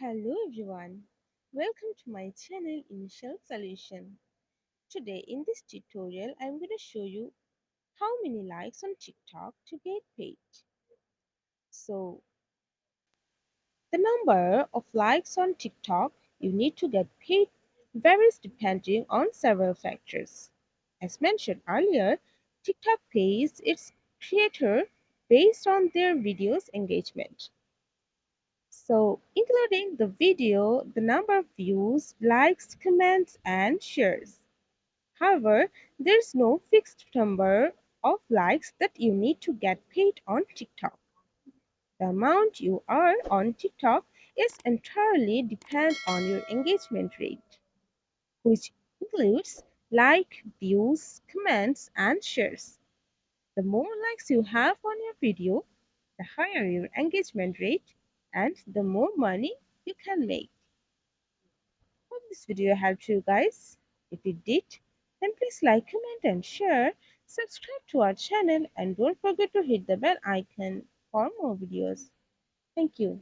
Hello everyone, welcome to my channel Initial Solution. Today in this tutorial I'm going to show you how many likes on TikTok to get paid. So the number of likes on TikTok you need to get paid varies depending on several factors. As mentioned earlier, TikTok pays its creator based on their video's engagement. So, including the video, the number of views, likes, comments, and shares. However, there's no fixed number of likes that you need to get paid on TikTok. The amount you earn on TikTok is entirely depend on your engagement rate, which includes like, views, comments, and shares. The more likes you have on your video, the higher your engagement rate and the more money you can make. Hope this video helped you guys. If it did, then please like, comment and share. Subscribe to our channel and don't forget to hit the bell icon for more videos. Thank you.